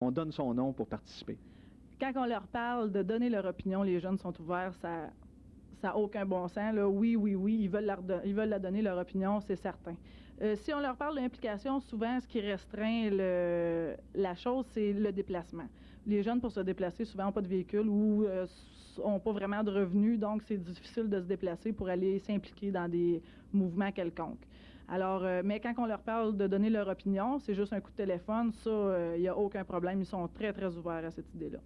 on donne son nom pour participer. Quand on leur parle de donner leur opinion, les jeunes sont ouverts, ça n'a aucun bon sens. Là. Oui, ils veulent la donner, leur opinion, c'est certain. Si on leur parle d'implication, souvent, ce qui restreint la chose, c'est le déplacement. Les jeunes, pour se déplacer, souvent n'ont pas de véhicule ou n'ont pas vraiment de revenus, donc c'est difficile de se déplacer pour aller s'impliquer dans des mouvements quelconques. Alors, mais quand on leur parle de donner leur opinion, c'est juste un coup de téléphone, ça, il n'y a aucun problème, ils sont très, très ouverts à cette idée-là.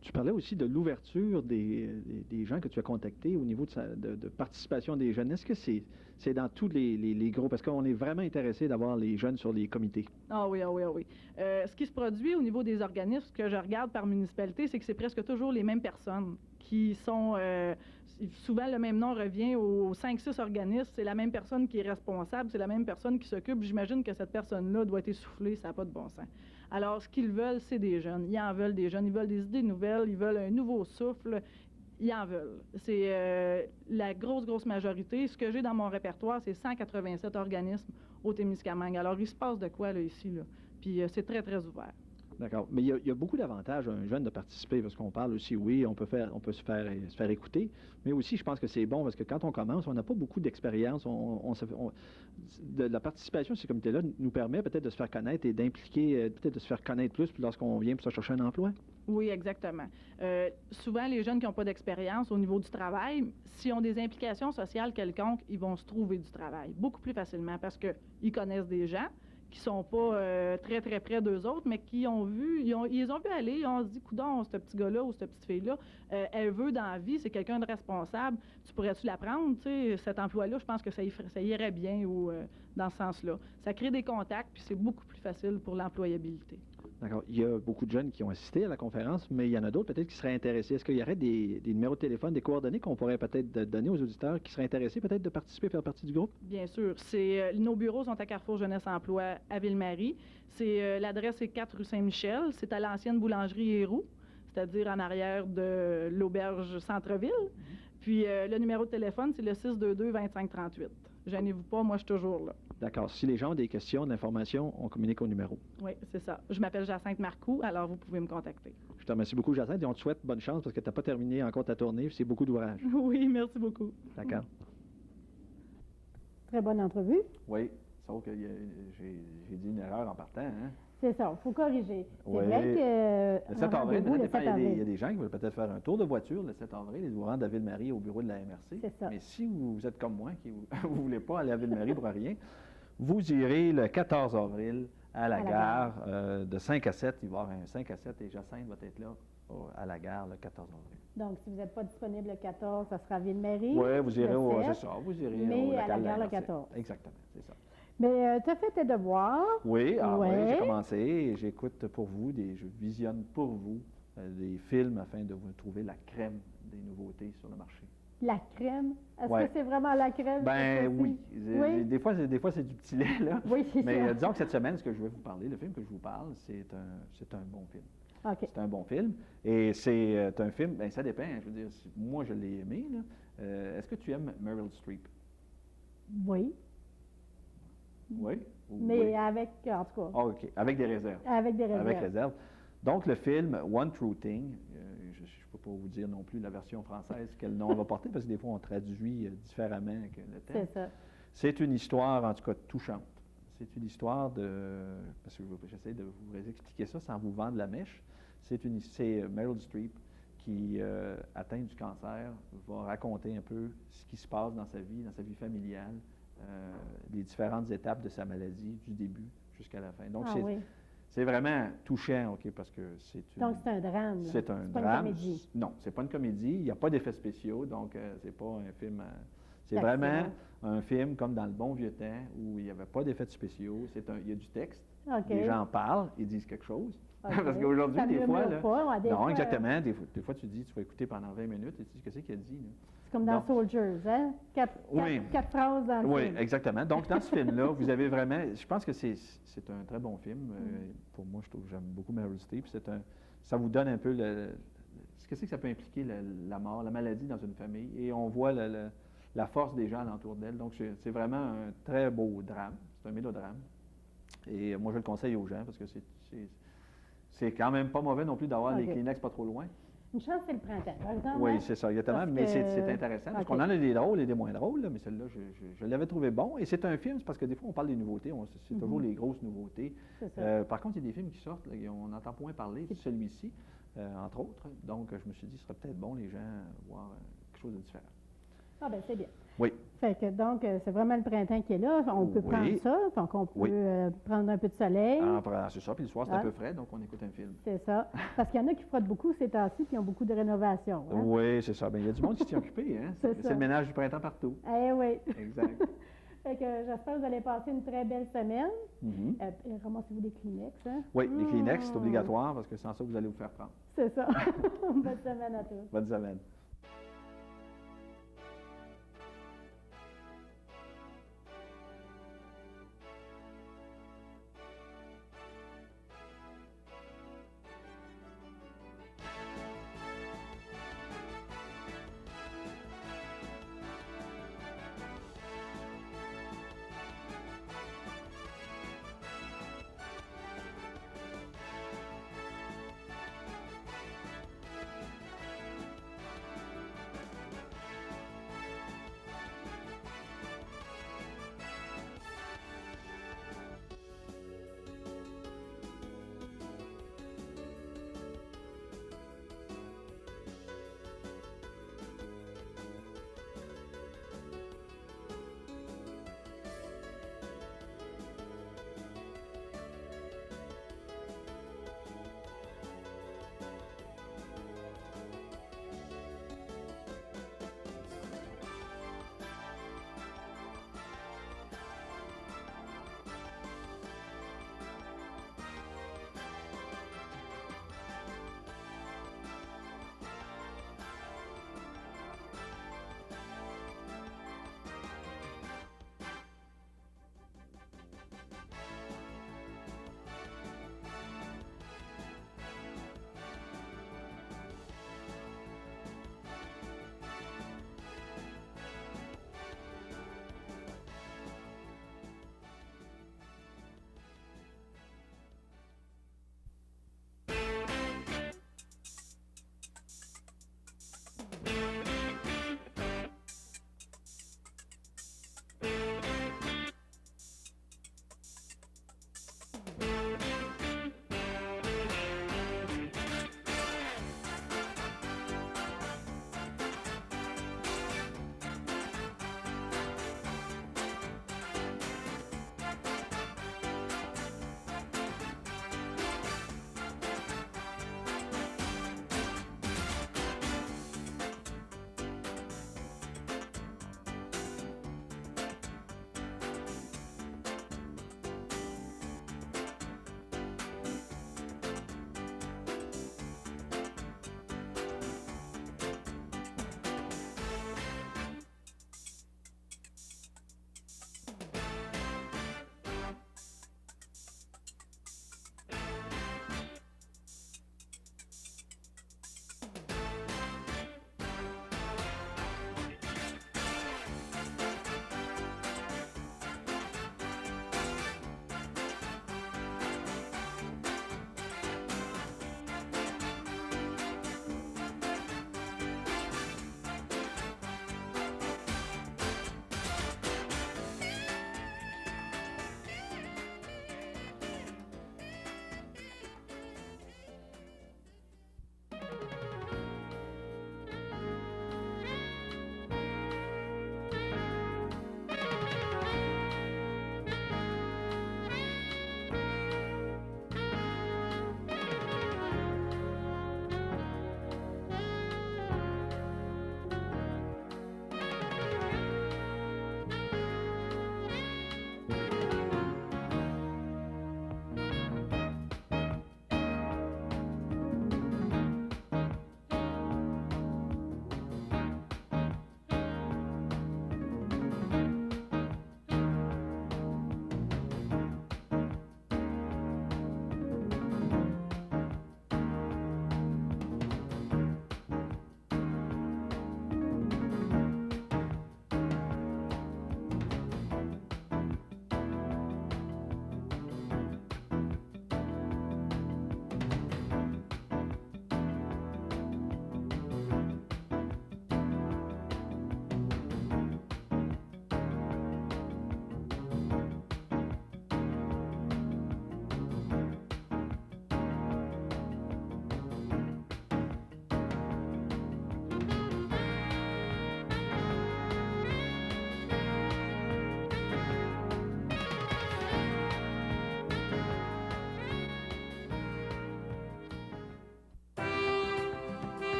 Tu parlais aussi de l'ouverture des gens que tu as contactés au niveau de participation des jeunes. Est-ce que c'est dans tous les groupes? Parce qu'on est vraiment intéressé d'avoir les jeunes sur les comités. Ah oui. Ce qui se produit au niveau des organismes que je regarde par municipalité, c'est que c'est presque toujours les mêmes personnes qui sont... souvent, le même nom revient aux 5-6 organismes. C'est la même personne qui est responsable, c'est la même personne qui s'occupe. J'imagine que cette personne-là doit être essoufflée, ça n'a pas de bon sens. Alors, ce qu'ils veulent, c'est des jeunes. Ils en veulent des jeunes. Ils veulent des idées nouvelles. Ils veulent un nouveau souffle. Ils en veulent. C'est la grosse majorité. Ce que j'ai dans mon répertoire, c'est 187 organismes au Témiscamingue. Alors, il se passe de quoi, là, ici, là? Puis, c'est très, très ouvert. D'accord. Mais il y a beaucoup d'avantages à un jeune de participer, parce qu'on parle aussi, oui, on peut se faire écouter, mais aussi, je pense que c'est bon, parce que quand on commence, on n'a pas beaucoup d'expérience. La participation à ces comités-là nous permet peut-être de se faire connaître et d'impliquer, peut-être de se faire connaître plus lorsqu'on vient pour se chercher un emploi. Oui, exactement. Souvent, les jeunes qui n'ont pas d'expérience au niveau du travail, s'ils ont des implications sociales quelconques, ils vont se trouver du travail beaucoup plus facilement parce qu'ils connaissent des gens qui sont pas très, très près d'eux autres, mais qui ont vu, ils ont vu aller, ils ont dit, coudonc, ce petit gars-là ou cette petite fille-là, elle veut dans la vie, c'est quelqu'un de responsable, tu pourrais-tu la prendre, tu sais, cet emploi-là, je pense que ça irait bien ou dans ce sens-là. Ça crée des contacts, puis c'est beaucoup plus facile pour l'employabilité. D'accord. Il y a beaucoup de jeunes qui ont assisté à la conférence, mais il y en a d'autres peut-être qui seraient intéressés. Est-ce qu'il y aurait des numéros de téléphone, des coordonnées qu'on pourrait peut-être donner aux auditeurs qui seraient intéressés peut-être de participer, faire partie du groupe? Bien sûr. Nos bureaux sont à Carrefour Jeunesse Emploi à Ville-Marie. L'adresse est 4 rue Saint-Michel. C'est à l'ancienne boulangerie Héroux, c'est-à-dire en arrière de l'auberge Centre-Ville. Puis le numéro de téléphone, c'est le 622-2538. Gênez-vous pas, moi je suis toujours là. D'accord. Si les gens ont des questions, de l'information, on communique au numéro. Oui, c'est ça. Je m'appelle Jacinthe Marcoux, alors vous pouvez me contacter. Je te remercie beaucoup, Jacinthe, et on te souhaite bonne chance parce que tu n'as pas terminé encore ta tournée, c'est beaucoup d'ouvrage. Oui, merci beaucoup. D'accord. Très bonne entrevue. Oui, sauf que j'ai dit une erreur en partant, hein? C'est ça, il faut corriger. Oui. C'est vrai que... Le 7 avril, il y a avril. des gens qui veulent peut-être faire un tour de voiture le 7 avril et vous rendre à Ville-Marie au bureau de la MRC. C'est ça. Mais si vous êtes comme moi, qui vous ne voulez pas aller à Ville-Marie pour rien, vous irez le 14 avril à la gare de 5 à 7. Il va y avoir un 5 à 7 et Jacinthe va être là à la gare le 14 avril. Donc, si vous n'êtes pas disponible le 14, ça sera à Ville-Marie. Oui, vous irez au vous irez mais au local à la de gare le MRC. 14. Exactement, c'est ça. Mais tu as fait tes devoirs. Oui, Ouais. oui, j'ai commencé et j'écoute pour vous, je visionne pour vous des films afin de vous trouver la crème des nouveautés sur le marché. La crème. Est-ce Ouais. que c'est vraiment la crème? Ben oui. Oui. Des fois, c'est du petit lait, là. Oui, c'est Mais ça. disons que cette semaine, ce que je vais vous parler, le film que je vous parle, c'est un bon film. OK. C'est un bon film. Et c'est un film, ben ça dépend. Je veux dire, moi, je l'ai aimé, là. Est-ce que tu aimes Meryl Streep? Oui. Oui? Mais oui. avec, en tout cas, Ah, OK. Avec des réserves. avec des réserves. Avec réserve. Donc, le film One True Thing, je ne peux pas vous dire non plus la version française, quel nom on va porter, parce que des fois, on traduit différemment que le thème. C'est ça. C'est une histoire, en tout cas, touchante. C'est une histoire parce que j'essaie de vous expliquer ça sans vous vendre la mèche. C'est Meryl Streep qui, atteinte du cancer, va raconter un peu ce qui se passe dans sa vie familiale, les différentes étapes de sa maladie, du début jusqu'à la fin. Donc, c'est vraiment touchant, OK, parce que Donc, c'est un drame. C'est un drame. Pas une comédie. Non, c'est pas une comédie. Il n'y a pas d'effets spéciaux, donc c'est pas un film... c'est D'action. vraiment un film comme dans le bon vieux temps où il n'y avait pas d'effets spéciaux. Il y a du texte. OK. Les gens parlent, ils disent quelque chose. OK. Parce qu'aujourd'hui, Ça des fois... murmure Là, pas, ouais, des non, fois, exactement. Des fois, tu dis, tu vas écouter pendant 20 minutes et tu dis, qu'est-ce qu'il a dit? Là? C'est comme dans Donc, Soldiers, hein? Quatre phrases dans le Oui, film. exactement. Donc, dans ce film-là, vous avez vraiment... Je pense que c'est un très bon film. Pour moi, je trouve que j'aime beaucoup Meryl Streep. Ça vous donne un peu qu'est-ce que ça peut impliquer, la mort, la maladie dans une famille. Et on voit la force des gens alentour d'elle. Donc, c'est vraiment un très beau drame. C'est un mélodrame. Et moi, je le conseille aux gens parce que C'est quand même pas mauvais non plus d'avoir les OK. Kleenex pas trop loin. Une chance, c'est le printemps. Par exemple, Oui, hein? c'est ça, exactement. Parce Mais que- c'est intéressant, parce OK. qu'on en a des drôles et des moins drôles, là, mais celle-là, je l'avais trouvé bon. Et c'est un film, c'est parce que des fois, on parle des nouveautés, c'est toujours les grosses nouveautés. C'est ça. Par contre, il y a des films qui sortent, là, et on entend point parler, celui-ci, entre autres. Donc, je me suis dit, ce serait peut-être bon, les gens, voir quelque chose de différent. Ah ben c'est bien. Oui, Fait que donc, c'est vraiment le printemps qui est là. On peut Oui. prendre ça, donc on peut Oui. prendre un peu de soleil. c'est ça. Puis le soir, c'est Ah. un peu frais, donc on écoute un film. C'est ça. Parce qu'il y en a qui frottent beaucoup ces temps-ci, puis ils ont beaucoup de rénovations. Hein? Oui, c'est ça. Bien, il y a du monde qui s'y est occupé, hein? C'est C'est ça. le ménage du printemps partout. Eh oui. Exact. Fait que j'espère que vous allez passer une très belle semaine. Mhm. Ramassez-vous des Kleenex, hein? Oui, les Kleenex, c'est Mm. obligatoire, parce que sans ça, vous allez vous faire prendre. C'est ça. Bonne semaine à tous. Bonne semaine.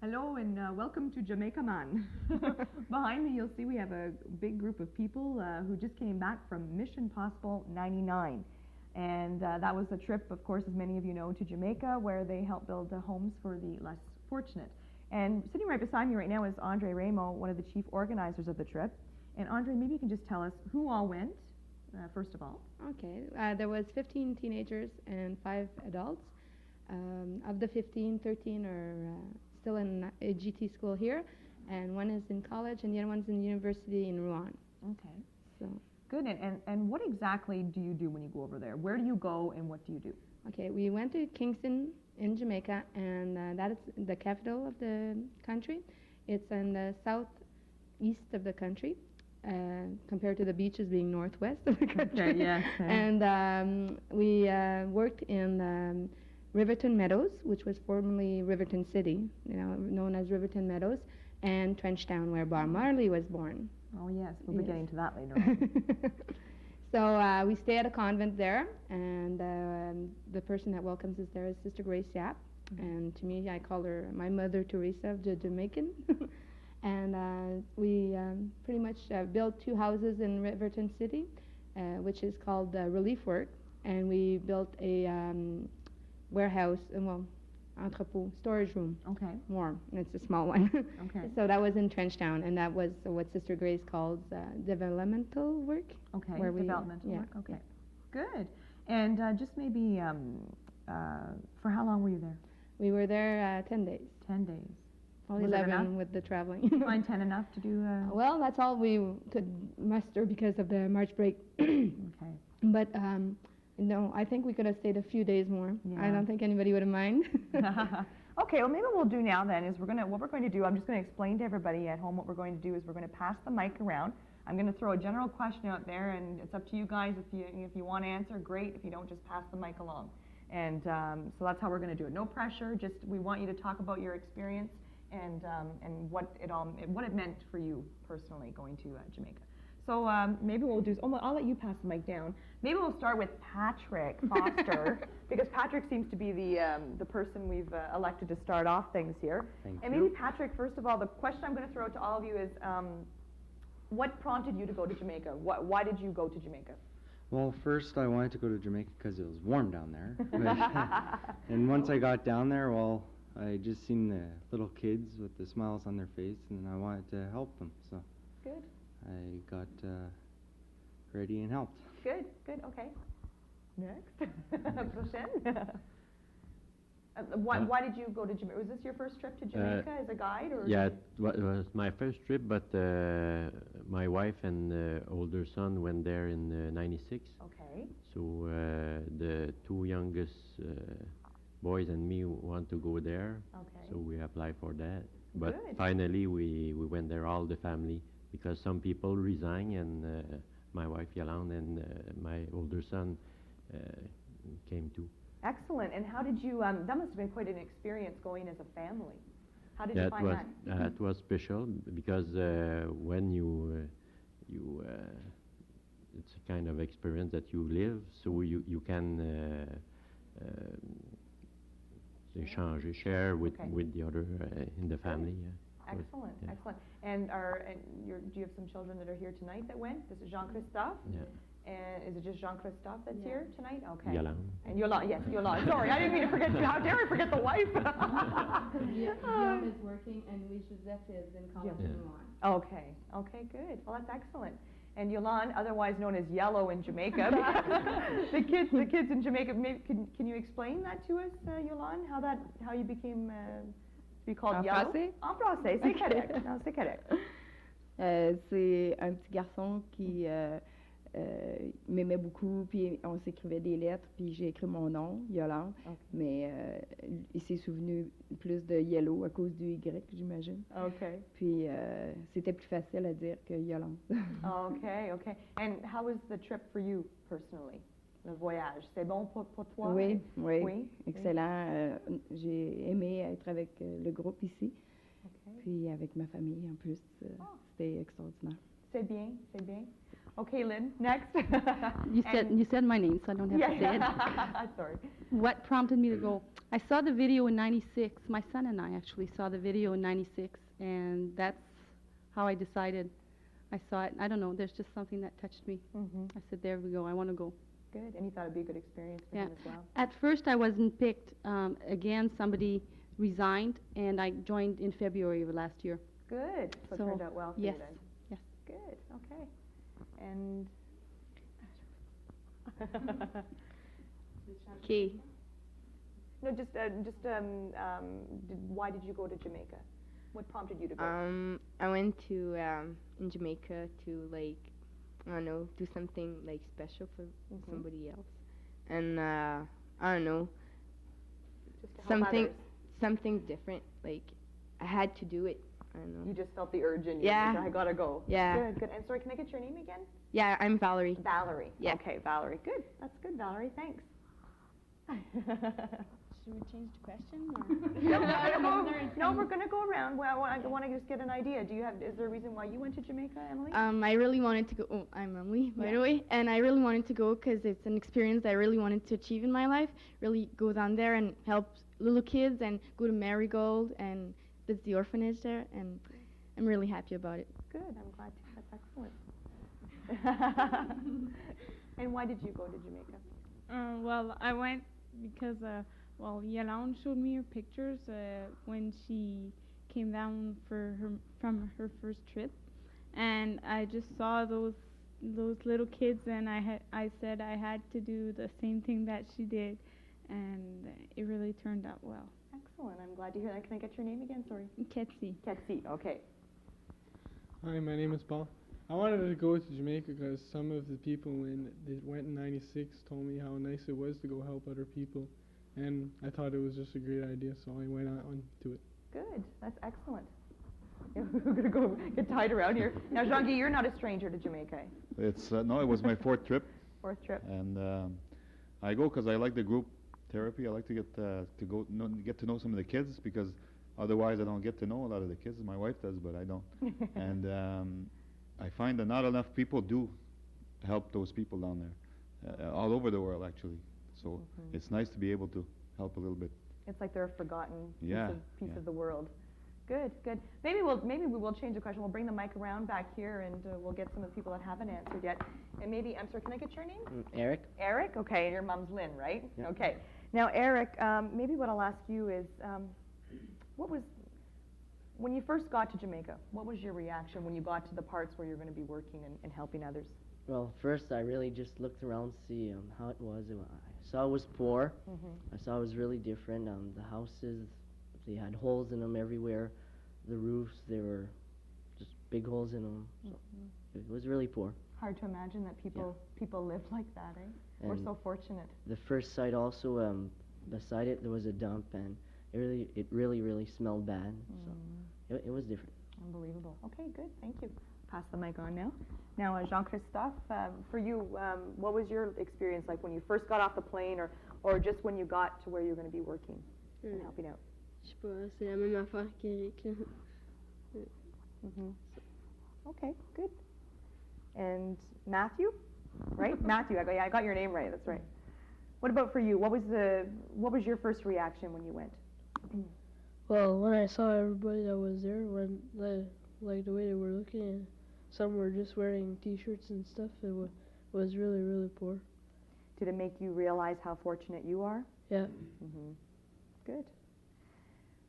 Hello and welcome to Jamaica Man. Behind me you'll see we have a big group of people who just came back from Mission Possible 99. And that was a trip, of course, as many of you know, to Jamaica where they help build homes for the less fortunate. And sitting right beside me right now is Andre Ramo, one of the chief organizers of the trip. And Andre, maybe you can just tell us who all went, first of all. Okay, there was 15 teenagers and 5 adults. Of the 15, 13 are still in a GT school here, and one is in college, and the other one's in university in Rouen. Okay. So. Good, and what exactly do you do when you go over there? Where do you go and what do you do? Okay, we went to Kingston in Jamaica, and that is the capital of the country. It's in the southeast of the country, compared to the beaches being northwest of the country. Okay, yes. And we worked in Riverton Meadows, which was formerly Riverton City, known as Riverton Meadows, and Trenchtown, where Bob Marley was born. Oh yes, we'll be getting to that later on. So we stay at a convent there, and the person that welcomes us there is Sister Grace Yap, and to me, I call her my Mother Teresa of the Jamaican. And we pretty much built 2 houses in Riverton City, which is called Relief Work, and we built a warehouse, entrepot, storage room. Okay. Warm, and it's a small one. Okay. So that was in Trenchtown, and that was what Sister Grace calls developmental work. Okay, where we, developmental yeah, work, okay. yeah. Good. And just maybe, for how long were you there? We were there 10 days. 10 days. Probably Was it 11 enough? with the traveling. Find 10 enough to do? Well, that's all we could muster because of the March break. Okay. But no, I think we could have stayed a few days more. Yeah. I don't think anybody would have mind. Okay, well maybe what we'll do now then is what we're going to do, I'm just going to explain to everybody at home what we're going to do is we're going to pass the mic around. I'm going to throw a general question out there, and it's up to you guys. If you want to answer, great. If you don't, just pass the mic along. And so that's how we're going to do it. No pressure. Just we want you to talk about your experience and what it meant for you personally going to Jamaica. So maybe what we'll do is I'll let you pass the mic down. Maybe we'll start with Patrick Foster because Patrick seems to be the person we've elected to start off things here. Thank and you. maybe Patrick, first of all, the question I'm going to throw out to all of you is, what prompted you to go to Jamaica? Why did you go to Jamaica? Well, first I wanted to go to Jamaica because it was warm down there. And once I got down there, well, I just seen the little kids with the smiles on their face, and I wanted to help them. So Good, I got ready and helped. good, okay. Next. Prochaine. Why did you go to Jamaica? Was this your first trip to Jamaica as a guide? Or Yeah, it was my first trip, but my wife and older son went there in '96. Okay. So the 2 youngest boys and me want to go there. Okay. So we applied for that. But Good. finally we went there, all the family, because some people resigned, and my wife Yolande and my older son came too. Excellent. And how did you, that must have been quite an experience going as a family. How did you find that? It was special because when you it's a kind of experience that you live, so you can share with Okay. with the other in the family. Yeah. Excellent, Yeah. excellent. And do you have some children that are here tonight that went? This is Jean-Christophe? Yeah. And is it just Jean-Christophe that's Yeah. here tonight? Okay. Yolande. And Yolande, yes, Yolande. Sorry, I didn't mean to forget you. How dare I forget the wife? Guillaume is working, and Louis Joseph is in college Yeah. in Rouen. Okay, good. Well, that's excellent. And Yolande, otherwise known as Yellow in Jamaica. the kids in Jamaica. Maybe, can you explain that to us, Yolande? How you became to be called En Yellow? français? En français, c'est correct. Non, c'est correct. C'est un petit garçon qui m'aimait beaucoup, puis on s'écrivait des lettres, puis j'ai écrit mon nom, Yolande, Ok. mais il s'est souvenu plus de Yellow à cause du Y, j'imagine. Okay. Puis c'était plus facile à dire que Yolande. Okay. And how was the trip for you personally? Le voyage, c'est bon pour toi? Oui, oui, Oui. excellent. J'ai aimé être avec le groupe ici, Okay. puis avec ma famille en plus. C'était extraordinaire. C'est bien. Okay, Lynn, next. You said my name, so I don't have to say it. Sorry. What prompted me to go? I saw the video in '96. My son and I actually saw the video in '96, and that's how I decided. I saw it. I don't know. There's just something that touched me. I said, "There we go. I want to go." Good. And you thought it'd be a good experience for Yeah. him as well. At first, I wasn't picked. Again, somebody resigned, and I joined in February of last year. Good. So it So, turned out well for yes, you then. yes. Good. Okay. And Okay. no, why did you go to Jamaica? What prompted you to go? I went to in Jamaica to like I don't know, do something like special for somebody else, and I don't know, Just to help something others. something different. Like I had to do it. I don't know. You just felt the urge in you. Yeah. You said, I gotta go. Yeah. Good. Good. And sorry, can I get your name again? Yeah, I'm Valerie. Valerie. Yeah. Okay, Valerie. Good. That's good, Valerie. Thanks. Should we change the question? No, we're gonna go around. Well, I want to just get an idea. Is there a reason why you went to Jamaica, Emily? I really wanted to go. Oh, I'm Emily, by the way. And I really wanted to go because it's an experience that I really wanted to achieve in my life. Really go down there and help little kids and go to Marigold and visit the orphanage there. And I'm really happy about it. Good. I'm glad to. That's excellent. And why did you go to Jamaica? Well, I went because, Yolande showed me her pictures when she came down from her first trip, and I just saw those little kids, and I said I had to do the same thing that she did, and it really turned out well. Excellent. I'm glad to hear that. Can I get your name again? Sorry. Ketsi. Ketsi. Okay. Hi, my name is Paul. I wanted to go to Jamaica because some of the people when they went in '96 told me how nice it was to go help other people, and I thought it was just a great idea, so I went on to it. Good. That's excellent. We're gonna go get tied around here. Now, Jean-Guy, you're not a stranger to Jamaica. It's no, it was my fourth trip. Fourth trip. And I go because I like the group therapy. I like to get to know some of the kids because otherwise I don't get to know a lot of the kids. My wife does, but I don't. And I find that not enough people do help those people down there, all over the world actually. So it's nice to be able to help a little bit. It's like they're a forgotten Yeah, piece yeah. of the world. Good, good. Maybe we will change the question. We'll bring the mic around back here, and we'll get some of the people that haven't answered yet. And maybe, I'm sorry, can I get your name? Eric. Eric. Okay, and your mom's Lynn, right? Yeah. Okay. Now, Eric, maybe what I'll ask you is, when you first got to Jamaica, what was your reaction when you got to the parts where you're going to be working and helping others? Well, first I really just looked around to see how it was. I saw it was poor. I saw it was really different. The houses, they had holes in them everywhere. The roofs, they were just big holes in them. So it was really poor. Hard to imagine that people live like that, eh? We're And so fortunate. The first site also, beside it there was a dump, and it really smelled bad. So it was different. Unbelievable. Okay, good. Thank you. Pass the mic on now. Now, Jean-Christophe, for you, what was your experience like when you first got off the plane, or just when you got to where you're going to be working and helping out? Je sais pas, c'est la même affaire qu'Eric. Okay, good. And Matthew, right? Matthew, I got your name right. That's right. What about for you? What was your first reaction when you went? Well, when I saw everybody that was there, like the way they were looking, and some were just wearing T-shirts and stuff, it was really poor. Did it make you realize how fortunate you are? Yeah. Good.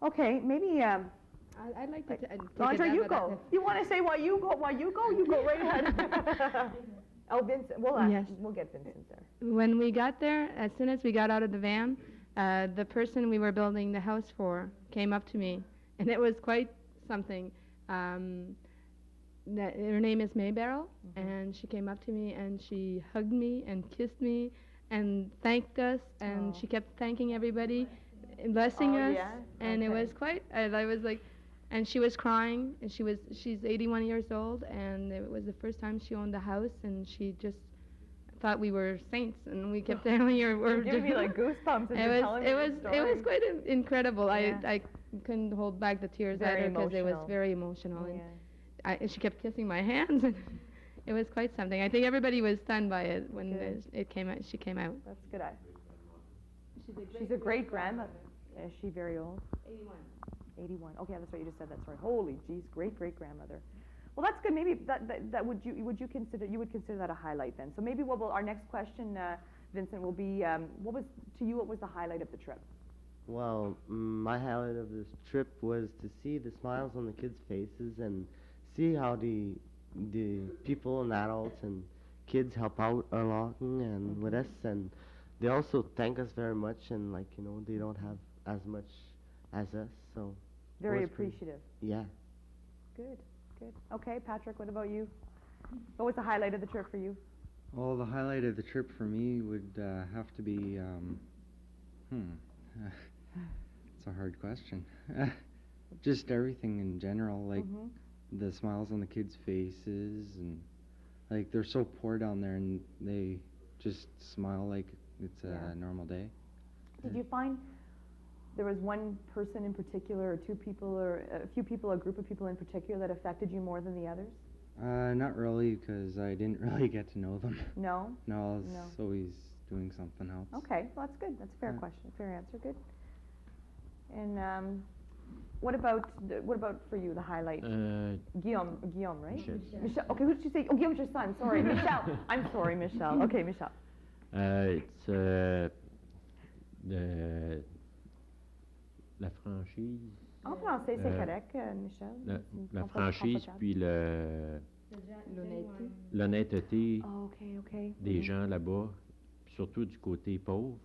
Okay, maybe. I'd like to take Andre, a you stab at go. that. You want to say why you go? You go right ahead. Oh, Vincent. Yes. We'll get Vincent there. When we got there, as soon as we got out of the van, the person we were building the house for came up to me, and it was quite something. Her name is Mayberyl, and she came up to me and she hugged me and kissed me and thanked us, and she kept thanking everybody, blessing us, and it was quite. I was like, and she was crying, and she's 81 years old, and it was the first time she owned a house, and she just thought we were saints, and we kept telling her You're giving me like goosebumps as you're telling me this story. It was quite incredible. Yeah. I couldn't hold back the tears Very either because it was emotional. very emotional, Yeah. and she kept kissing my hands, and it was quite something. I think everybody was stunned by it when Good. it came out. She came out. That's good. She's a great grandmother. Is she very old? 81. 81. Okay, that's right. You just said that. Sorry. Holy jeez, great grandmother. Well, that's good. Maybe that would you consider that a highlight then? So maybe our next question, Vincent, will be what was the highlight of the trip? Well, my highlight of this trip was to see the smiles on the kids' faces and see how the people and adults and kids help out a lot and with us, and they also thank us very much, and they don't have as much as us, so Very it was pretty- appreciative. Yeah. Good. Okay, Patrick, what about you? What was the highlight of the trip for you? Well, the highlight of the trip for me would have to be, it's a hard question. Just everything in general, like the smiles on the kids' faces, and like they're so poor down there, and they just smile like it's a normal day. Did you find there was one person in particular, or two people, or a few people, a group of people in particular that affected you more than the others? Not really, because I didn't really get to know them. No? No, I was No. always doing something else. Okay, well, that's good. That's a fair Yeah. question, fair answer. Good. And what about for you, the highlight? Guillaume, right? Michel. Okay, who did you say? Oh, Guillaume's your son. Sorry, Michel. I'm sorry, Michel. Okay, Michel. It's la franchise. En français, c'est correct, Michel. La C'est franchise, confortable. puis l'honnêteté Oh, okay. des gens là-bas, surtout du côté pauvre.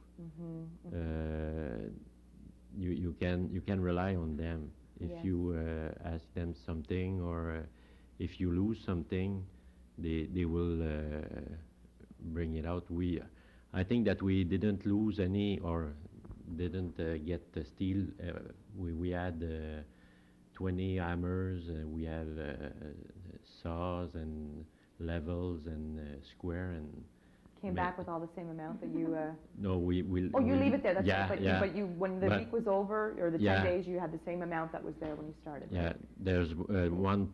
You can rely on them. If Yes. you ask them something, or if you lose something, they will bring it out. I think that we didn't lose any, or didn't get steel. We had 20 hammers. We have saws and levels and square and. Came back with all the same amount that you. No, we. Oh, you leave it there. That's yeah, right. yeah. But you, when the But- week was over, or the 10 Yeah. days, you had the same amount that was there when you started. Yeah, there's one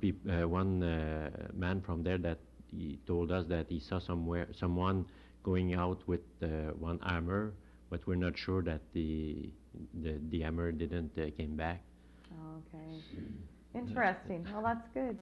man from there that he told us that he saw someone going out with one hammer, but we're not sure that the hammer didn't came back. Okay. Interesting. Well, that's good.